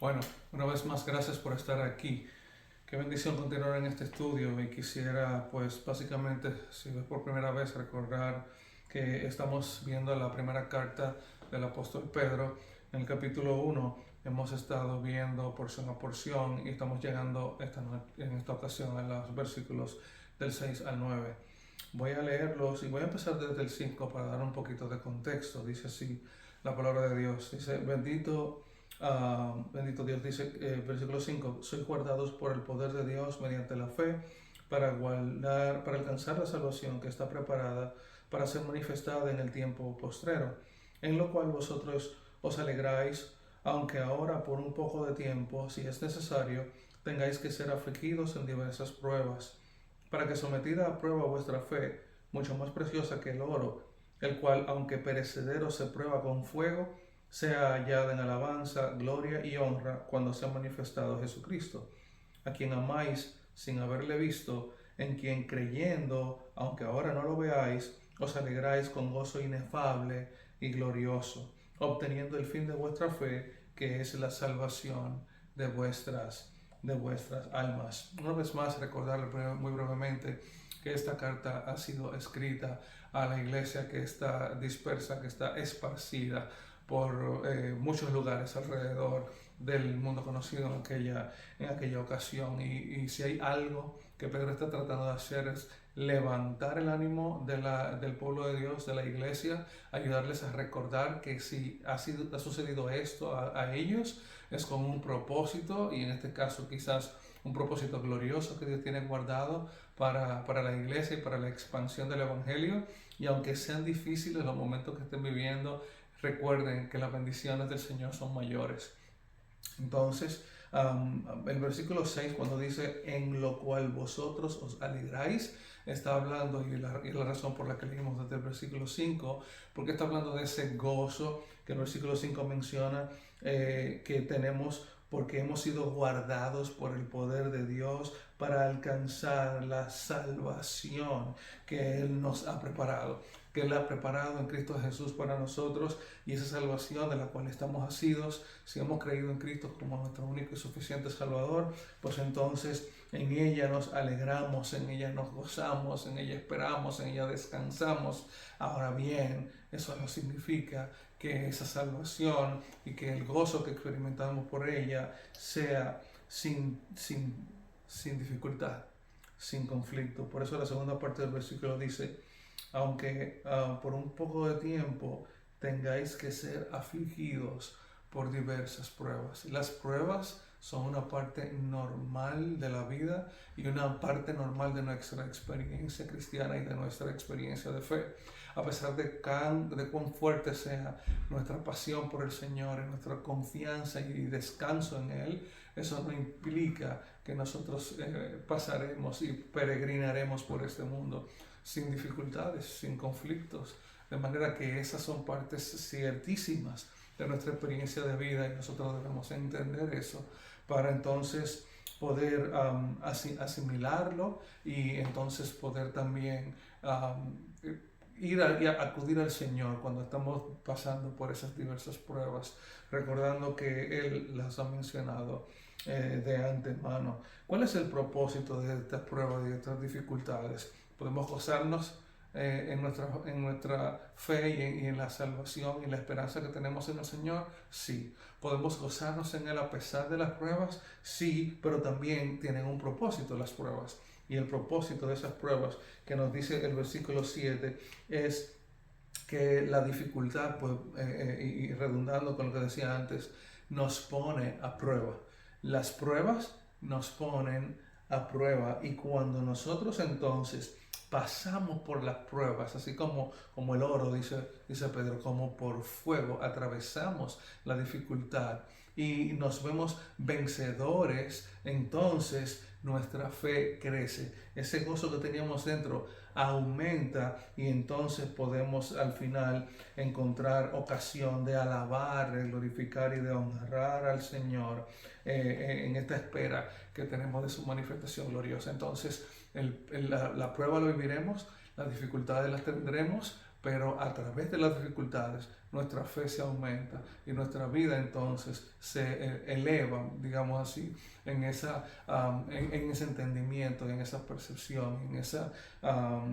Bueno, una vez más, gracias por estar aquí. Qué bendición continuar en este estudio y quisiera, pues, básicamente, si ves por primera vez, recordar que estamos viendo la primera carta del apóstol Pedro. En el capítulo 1 hemos estado viendo porción a porción y estamos llegando en esta ocasión a los versículos del 6 al 9. Voy a leerlos y voy a empezar desde el 5 para dar un poquito de contexto. Dice así la palabra de Dios. Dice, bendito Dios, dice, versículo 5, sois guardados por el poder de Dios mediante la fe para alcanzar la salvación que está preparada para ser manifestada en el tiempo postrero, en lo cual vosotros os alegráis, aunque ahora por un poco de tiempo, si es necesario, tengáis que ser afligidos en diversas pruebas, para que sometida a prueba vuestra fe, mucho más preciosa que el oro, el cual, aunque perecedero, se prueba con fuego, sea hallada en alabanza, gloria y honra cuando sea manifestado Jesucristo, a quien amáis sin haberle visto, en quien creyendo, aunque ahora no lo veáis, os alegráis con gozo inefable y glorioso, obteniendo el fin de vuestra fe, que es la salvación de vuestras almas. Una vez más, recordarle muy brevemente que esta carta ha sido escrita a la iglesia que está dispersa, que está esparcida por muchos lugares alrededor del mundo conocido en aquella ocasión. Y si hay algo que Pedro está tratando de hacer es levantar el ánimo del pueblo de Dios, de la iglesia, ayudarles a recordar que si ha sucedido esto a ellos, es con un propósito, y en este caso quizás un propósito glorioso que Dios tiene guardado para la iglesia y para la expansión del Evangelio. Y aunque sean difíciles los momentos que estén viviendo, recuerden que las bendiciones del Señor son mayores. Entonces, el versículo 6, cuando dice, en lo cual vosotros os alegráis, está hablando, y la razón por la que leímos desde el versículo 5, porque está hablando de ese gozo que el versículo 5 menciona, que tenemos porque hemos sido guardados por el poder de Dios para alcanzar la salvación que Él nos ha preparado, que Él ha preparado en Cristo Jesús para nosotros, y esa salvación de la cual estamos asidos, si hemos creído en Cristo como nuestro único y suficiente Salvador, pues entonces en ella nos alegramos, en ella nos gozamos, en ella esperamos, en ella descansamos. Ahora bien, eso no significa que esa salvación y que el gozo que experimentamos por ella sea sin dificultad, sin conflicto. Por eso la segunda parte del versículo dice, aunque por un poco de tiempo tengáis que ser afligidos por diversas pruebas. Las pruebas son una parte normal de la vida y una parte normal de nuestra experiencia cristiana y de nuestra experiencia de fe. A pesar de cuán fuerte sea nuestra pasión por el Señor y nuestra confianza y descanso en Él, eso no implica que nosotros pasaremos y peregrinaremos por este mundo sin dificultades, sin conflictos. De manera que esas son partes ciertísimas de nuestra experiencia de vida, y nosotros debemos entender eso para entonces poder asimilarlo, y entonces poder también ir y acudir al Señor cuando estamos pasando por esas diversas pruebas, recordando que Él las ha mencionado de antemano. ¿Cuál es el propósito de estas pruebas y de estas dificultades? Podemos gozarnos en nuestra fe y en la salvación y la esperanza que tenemos en el Señor. Sí. ¿Podemos gozarnos en Él a pesar de las pruebas? Sí, pero también tienen un propósito las pruebas. Y el propósito de esas pruebas, que nos dice el versículo 7, es que la dificultad, pues, y redundando con lo que decía antes, nos pone a prueba. Las pruebas nos ponen a prueba, y cuando nosotros entonces pasamos por las pruebas, así como el oro, dice Pedro, como por fuego, atravesamos la dificultad y nos vemos vencedores, entonces nuestra fe crece. Ese gozo que teníamos dentro aumenta, y entonces podemos al final encontrar ocasión de alabar, de glorificar y de honrar al Señor en esta espera que tenemos de su manifestación gloriosa. Entonces la prueba lo viviremos, las dificultades las tendremos, pero a través de las dificultades nuestra fe se aumenta y nuestra vida entonces se eleva, digamos así, en ese entendimiento, en esa percepción, en ese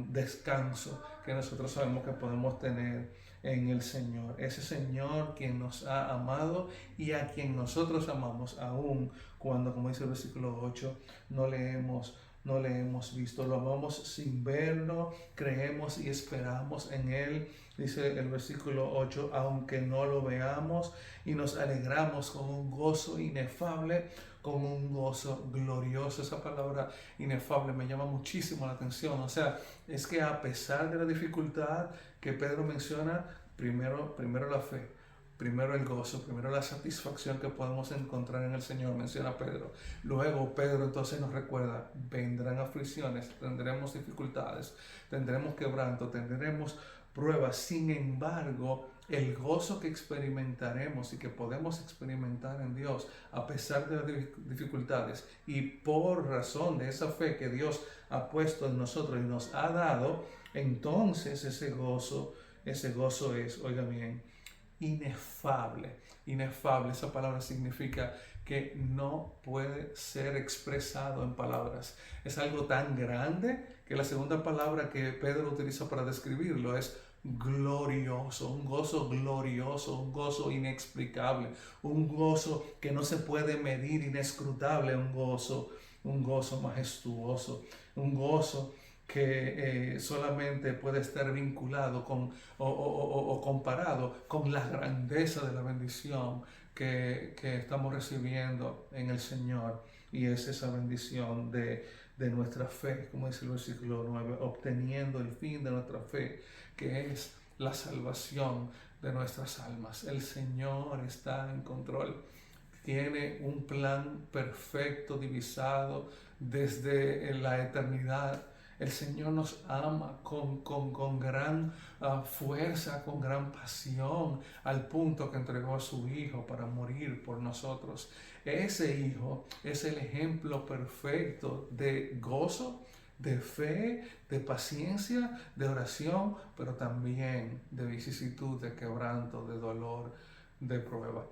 descanso que nosotros sabemos que podemos tener en el Señor. Ese Señor quien nos ha amado y a quien nosotros amamos, aún cuando, como dice el versículo 8, no le hemos visto, lo amamos sin verlo, creemos y esperamos en Él, dice el versículo 8, aunque no lo veamos, y nos alegramos con un gozo inefable, con un gozo glorioso. Esa palabra inefable me llama muchísimo la atención. O sea, es que a pesar de la dificultad que Pedro menciona, primero la fe, primero el gozo, primero la satisfacción que podemos encontrar en el Señor, menciona Pedro. Luego Pedro entonces nos recuerda, vendrán aflicciones, tendremos dificultades, tendremos quebranto, tendremos pruebas. Sin embargo, el gozo que experimentaremos y que podemos experimentar en Dios a pesar de las dificultades y por razón de esa fe que Dios ha puesto en nosotros y nos ha dado, entonces ese gozo es, oiga bien, inefable. Inefable, esa palabra significa que no puede ser expresado en palabras. Es algo tan grande que la segunda palabra que Pedro utiliza para describirlo es glorioso, un gozo glorioso, un gozo inexplicable, un gozo que no se puede medir, inescrutable, un gozo majestuoso, un gozo que solamente puede estar vinculado con o comparado con la grandeza de la bendición que estamos recibiendo en el Señor, y es esa bendición de nuestra fe, como dice el versículo 9, obteniendo el fin de nuestra fe, que es la salvación de nuestras almas. El Señor está en control, tiene un plan perfecto, divisado desde la eternidad. El Señor nos ama con gran fuerza, con gran pasión, al punto que entregó a su Hijo para morir por nosotros. Ese Hijo es el ejemplo perfecto de gozo, de fe, de paciencia, de oración, pero también de vicisitud, de quebranto, de dolor, de prueba.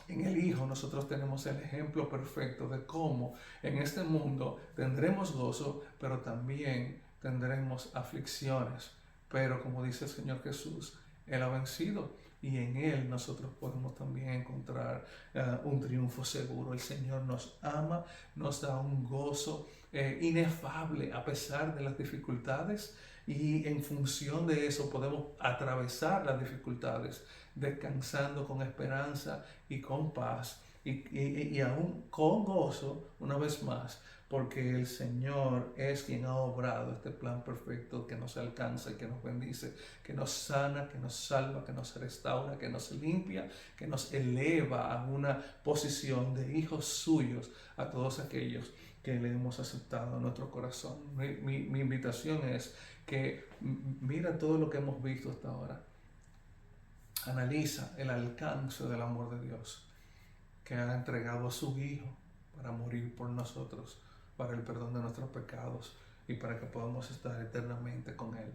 En el Hijo nosotros tenemos el ejemplo perfecto de cómo en este mundo tendremos gozo, pero también tendremos aflicciones. Pero como dice el Señor Jesús, Él ha vencido y en Él nosotros podemos también encontrar un triunfo seguro. El Señor nos ama, nos da un gozo inefable a pesar de las dificultades, y en función de eso podemos atravesar las dificultades descansando con esperanza y con paz y aún con gozo, una vez más, porque el Señor es quien ha obrado este plan perfecto que nos alcanza, que nos bendice, que nos sana, que nos salva, que nos restaura, que nos limpia, que nos eleva a una posición de hijos suyos a todos aquellos que le hemos aceptado en nuestro corazón. Mi invitación es que mira todo lo que hemos visto hasta ahora. Analiza el alcance del amor de Dios, que ha entregado a su Hijo para morir por nosotros, para el perdón de nuestros pecados y para que podamos estar eternamente con Él.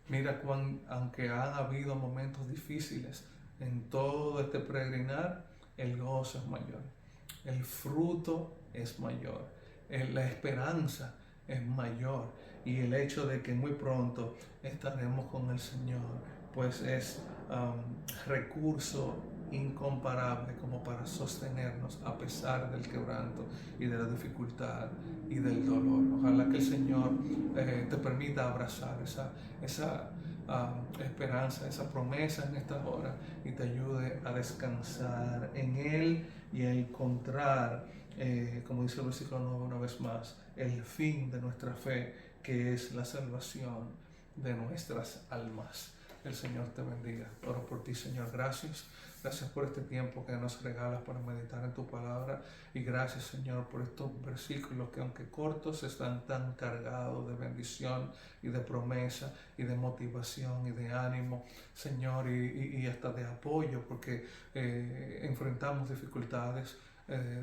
Mira aunque han habido momentos difíciles en todo este peregrinar, el gozo es mayor, el fruto es mayor, la esperanza es mayor, y el hecho de que muy pronto estaremos con el Señor, pues es recurso incomparable como para sostenernos a pesar del quebranto y de la dificultad y del dolor. Ojalá que el Señor te permita abrazar esa esperanza, esa promesa en esta hora, y te ayude a descansar en Él y a encontrar, como dice el versículo 9 una vez más, el fin de nuestra fe, que es la salvación de nuestras almas. El Señor te bendiga. Oro por ti, Señor. Gracias. Gracias por este tiempo que nos regalas para meditar en tu palabra. Y gracias, Señor, por estos versículos que, aunque cortos, están tan cargados de bendición y de promesa y de motivación y de ánimo, Señor, y hasta de apoyo, porque enfrentamos dificultades,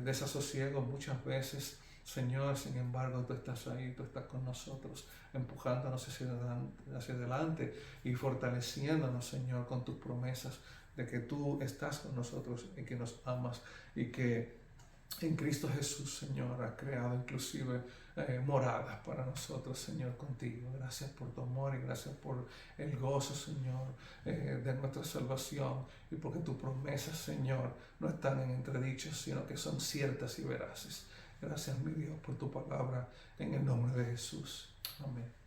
desasosiego muchas veces, Señor, sin embargo, tú estás ahí, tú estás con nosotros, empujándonos hacia adelante y fortaleciéndonos, Señor, con tus promesas de que tú estás con nosotros y que nos amas y que en Cristo Jesús, Señor, ha creado inclusive moradas para nosotros, Señor, contigo. Gracias por tu amor y gracias por el gozo, Señor, de nuestra salvación y porque tus promesas, Señor, no están en entredichos, sino que son ciertas y veraces. Gracias, mi Dios, por tu palabra en el nombre de Jesús. Amén.